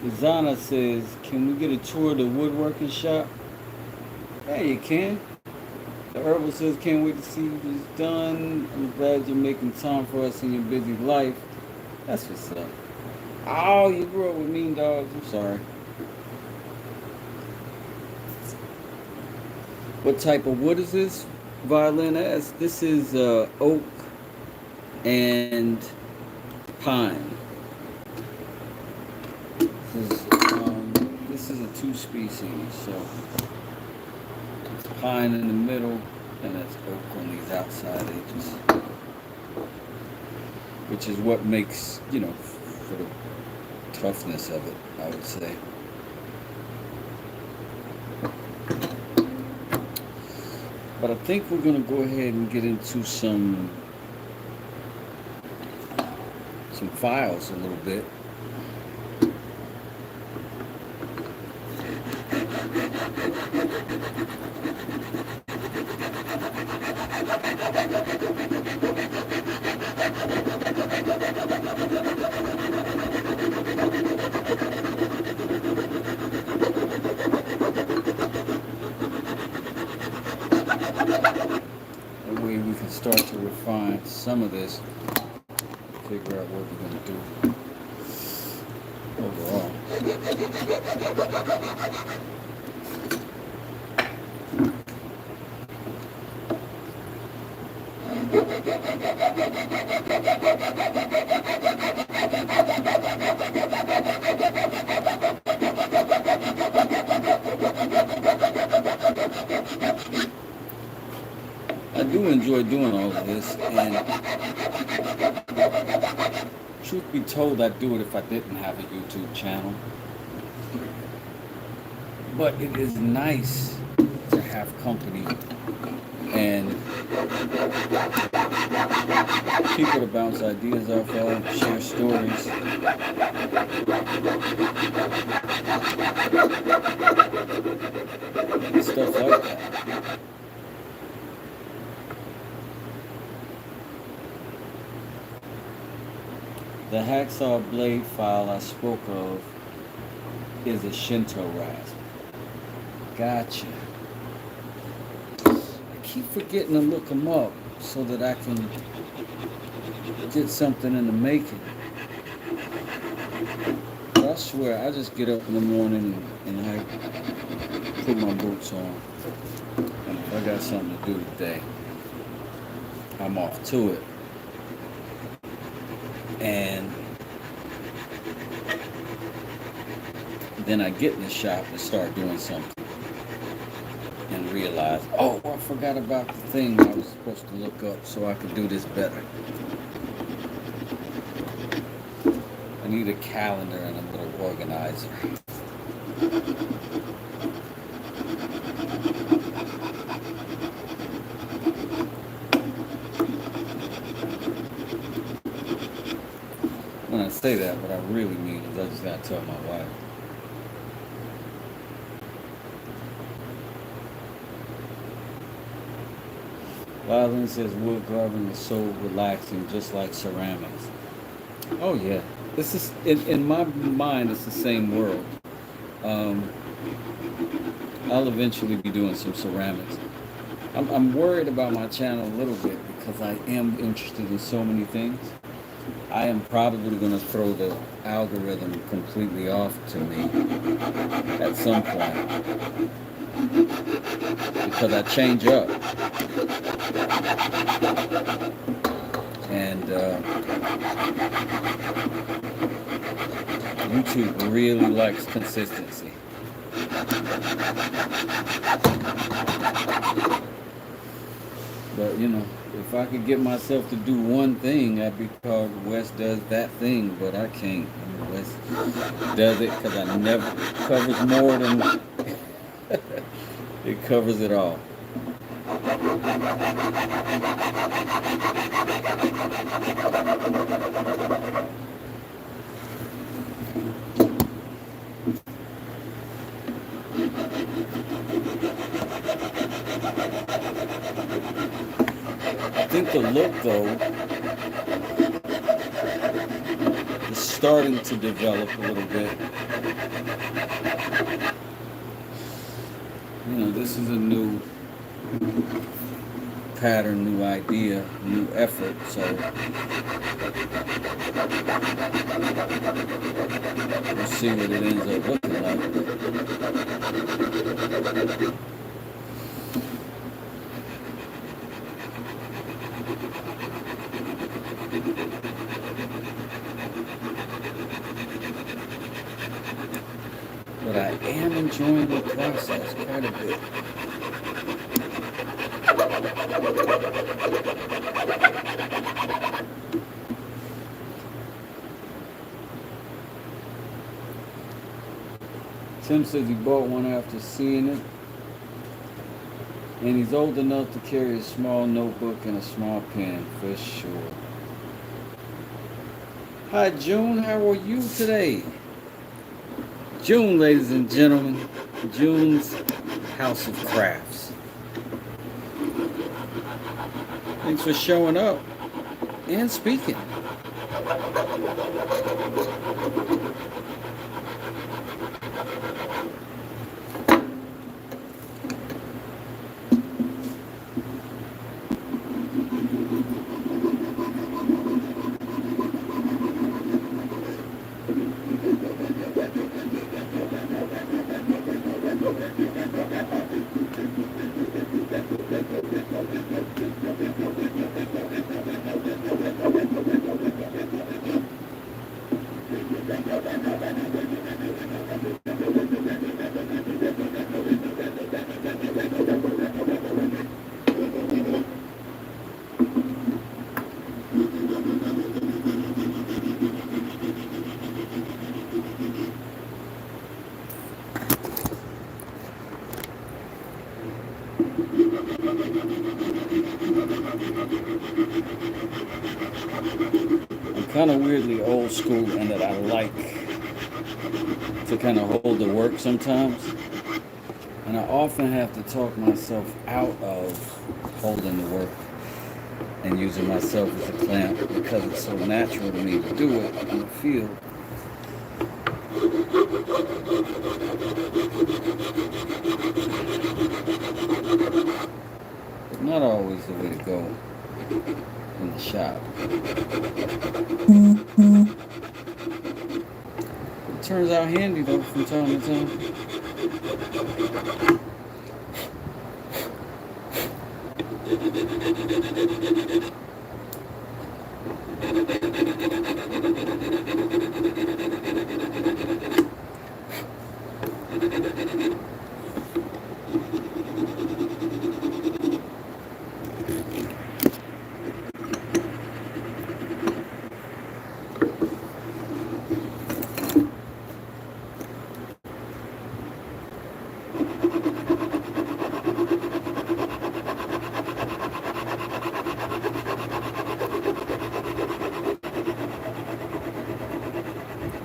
Izana says, can we get a tour of the woodworking shop? Yeah, you can. The herbal says, can't wait to see this done. I'm glad you're making time for us in your busy life. That's what's up. Oh, you grew up with mean dogs. I'm sorry. What type of wood is this? Violin asks. This is oak and pine. This is a two species, so it's pine in the middle and it's oak on these outside edges, which is what makes, for the toughness of it, I would say. But I think we're going to go ahead and get into some files a little bit. That way we can start to refine some of this, figure out what we're going to do overall. I do enjoy doing all of this, and truth be told, I'd do it if I didn't have a YouTube channel. But it is nice to have company and people to bounce ideas off of, share stories. Stuff like that. The hacksaw blade file I spoke of is a Shinto rasp. Gotcha. I keep forgetting to look them up so that I can get something in the making. But I swear, I just get up in the morning and I put my boots on. And if I got something to do today, I'm off to it. And then I get in the shop and start doing something and realize, oh, I forgot about the thing I was supposed to look up so I could do this better. I need a calendar and a little organizer. When I say that, what I really mean is I just gotta tell my wife. Violet says wood carving is so relaxing, just like ceramics. Oh yeah, this is in my mind. It's the same world. Um, I'll eventually be doing some ceramics. I'm worried about my channel a little bit because I am interested in so many things. I am probably going to throw the algorithm completely off to me at some point because I change up. And YouTube really likes consistency. But you know, if I could get myself to do one thing, I'd be called Wes does that thing, but I can't. I mean, Wes does it because I never it covers more than it covers it all. I think the look, though, is starting to develop a little bit. You know, this is a new pattern, new idea, new effort, so we'll see what it ends up looking like. But I am enjoying the process quite a bit. Tim says he bought one after seeing it, and he's old enough to carry a small notebook and a small pen for sure. Hi June, how are you today? June, ladies and gentlemen, June's House of Crafts. Thanks for showing up and speaking. Kind of weirdly old school in that I like to kind of hold the work sometimes, and I often have to talk myself out of holding the work and using myself as a clamp because it's so natural to me to do it in the field. It's not always the way to go in the shop. It turns out handy though from time to time.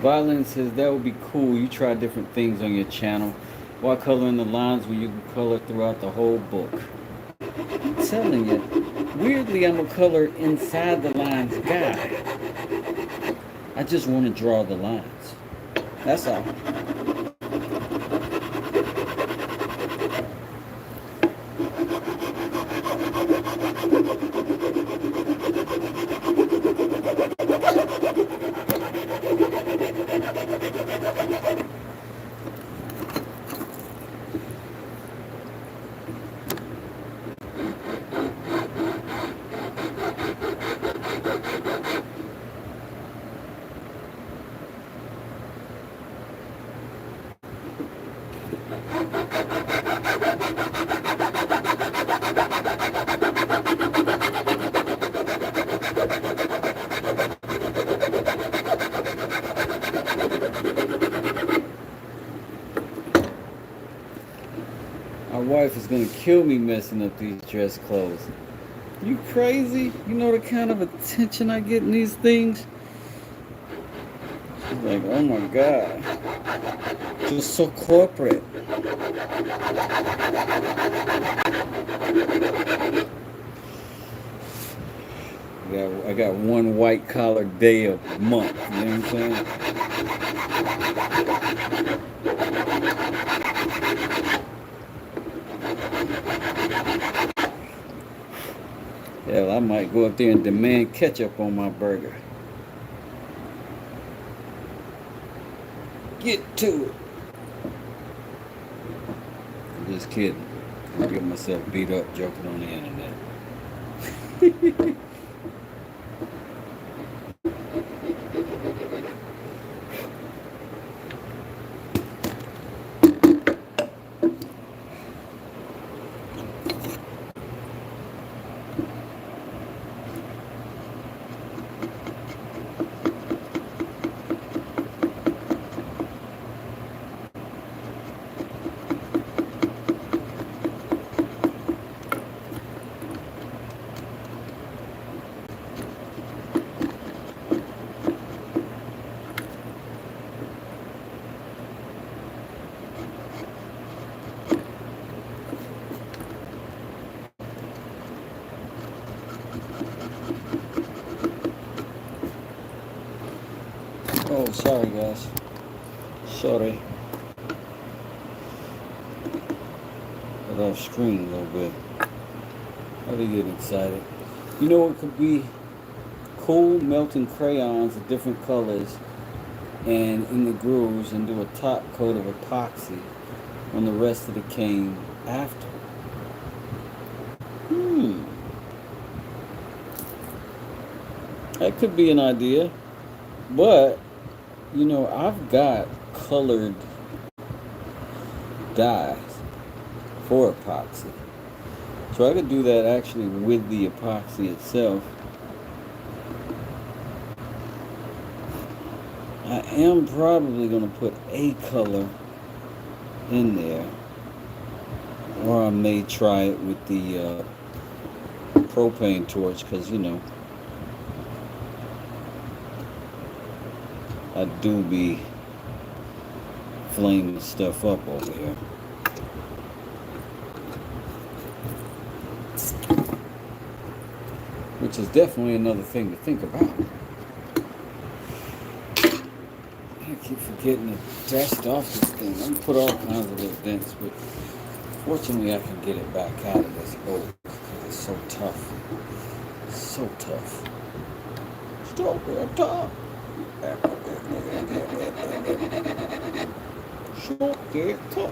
Violin says that would be cool. You try different things on your channel. Why coloring the lines when you can color throughout the whole book? I'm telling you, weirdly I'm a color inside the lines guy. I just want to draw the lines. That's all. My wife is gonna kill me messing up these dress clothes. You crazy? You know the kind of attention I get in these things? She's like, oh my God. Just so corporate. I got one white collar day a month, you know what I'm saying? Hell, I might go up there and demand ketchup on my burger. Get to it. I'm just kidding. I get myself beat up joking on the internet. Oh, sorry guys. Sorry. Got off screen a little bit. I did get excited. You know what could be cool? Melting crayons of different colors and in the grooves and do a top coat of epoxy on the rest of the cane after. That could be an idea. But you know, I've got colored dyes for epoxy. So I could do that actually with the epoxy itself. I am probably going to put a color in there. Or I may try it with the propane torch because, you know, I do be flaming stuff up over here. Which is definitely another thing to think about. I keep forgetting to dust off this thing. I'm going to put all kinds of little dents, but fortunately I can get it back out of this hole. It's so tough. So tough. So damn tough. So damn tough.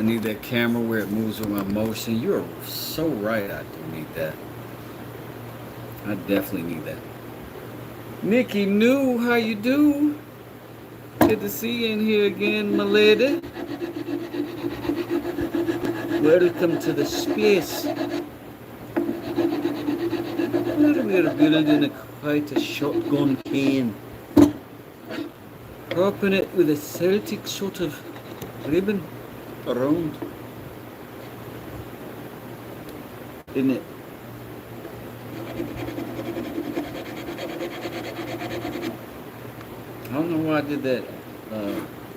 I need that camera where it moves with my motion. You're so right, I do need that. I definitely need that. Nikki New, how you do? Good to see you in here again, my lady. Welcome to the space. We're building quite a shotgun can. Wrapping it with a Celtic sort of ribbon around. Isn't it? I don't know why I did that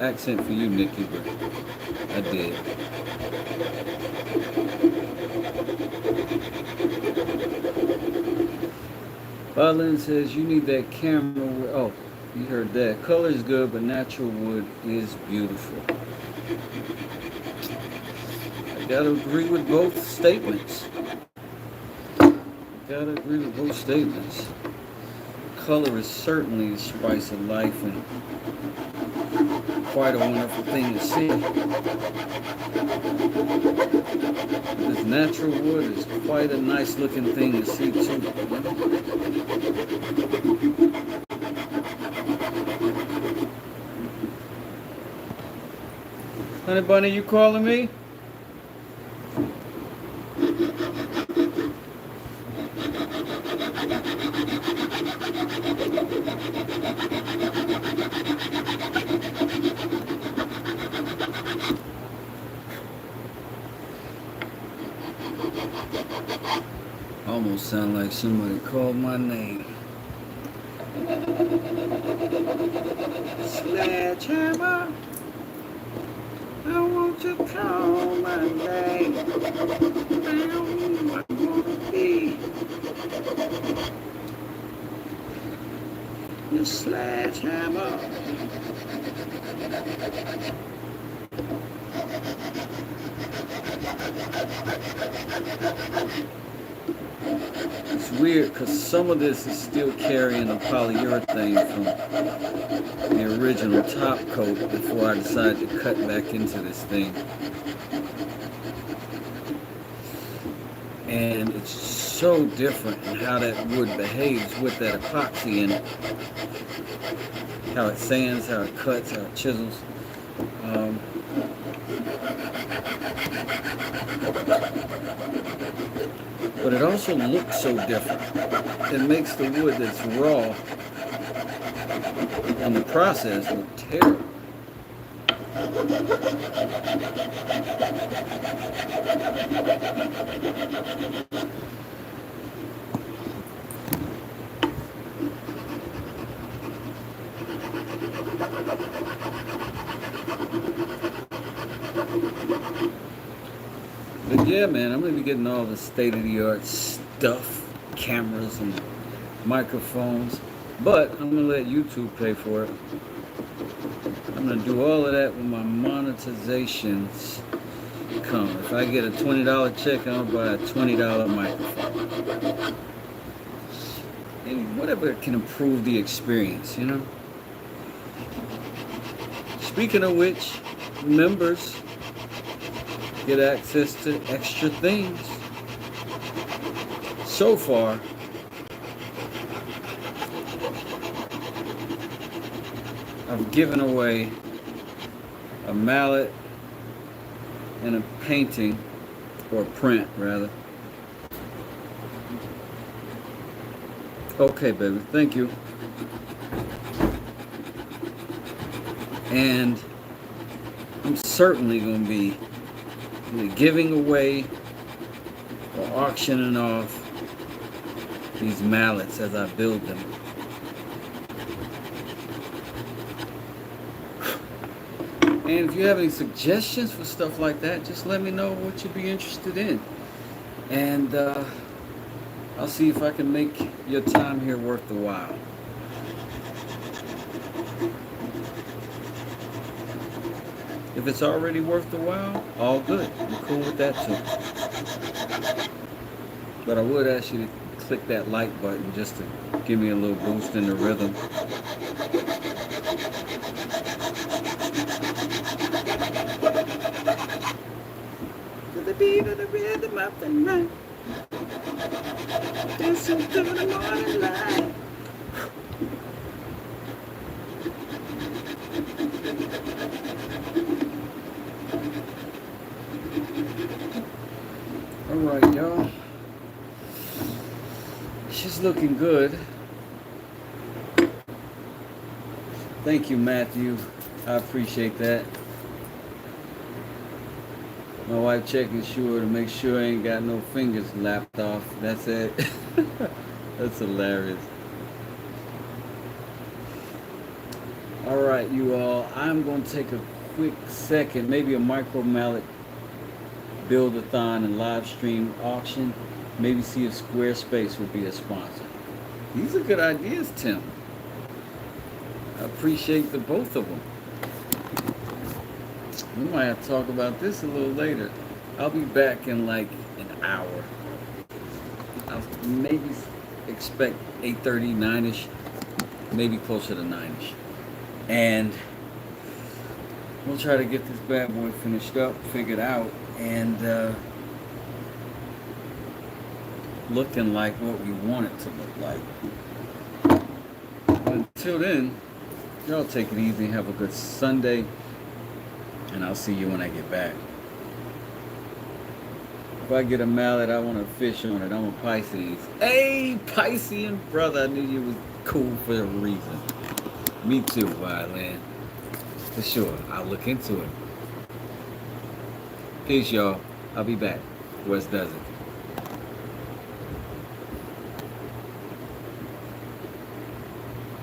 accent for you, Nikki, but I did. Balin says you need that camera. Oh, you heard that. Color is good, but natural wood is beautiful. I gotta agree with both statements. Color is certainly the spice of life and quite a wonderful thing to see. This natural wood is quite a nice looking thing to see too. Honey Bunny, you calling me? Almost sound like somebody called my name. Sledgehammer, I want to call my name. I wanna be the sledgehammer. It's weird because some of this is still carrying the polyurethane from the original top coat before I decided to cut back into this thing. And it's so different in how that wood behaves with that epoxy in it. How it sands, how it cuts, how it chisels. But it also looks so different. It makes the wood that's raw in the process look terrible. But yeah, man, I'm going to be getting all the state-of-the-art stuff, cameras and microphones, but I'm going to let YouTube pay for it. I'm going to do all of that when my monetizations come. If I get a $20 check, I'll buy a $20 microphone. And whatever can improve the experience, you know? Speaking of which, members get access to extra things. So far, I've given away a mallet and a painting, or a print rather. Okay, baby, thank you. And I'm certainly going to be giving away or auctioning off these mallets as I build them. And if you have any suggestions for stuff like that, just let me know what you'd be interested in. And I'll see if I can make your time here worth the while. If it's already worth the while, all good. I'm cool with that too. But I would ask you to click that like button just to give me a little boost in the rhythm. the beat of the rhythm of the night. Dancing through the morning light. All right, y'all. She's looking good. Thank you, Matthew. I appreciate that. My wife checking sure to make sure I ain't got no fingers lapped off. That's it. That's hilarious. All right, you all. I'm going to take a quick second, maybe a micro mallet build-a-thon and live stream auction. Maybe see if Squarespace would be a sponsor. These are good ideas, Tim. I appreciate the both of them. We might have to talk about this a little later. I'll be back in like an hour. I'll maybe expect 8:30, 9ish, maybe closer to 9ish. And we'll try to get this bad boy finished up, figured out, and looking like what we want it to look like. But until then, y'all take it easy, have a good Sunday, and I'll see you when I get back. If I get a mallet, I want a fish on it. I'm a Pisces. Hey, Piscean brother, I knew you was cool for a reason. Me too, Violin. For sure, I'll look into it. Peace, y'all. I'll be back. West Desert.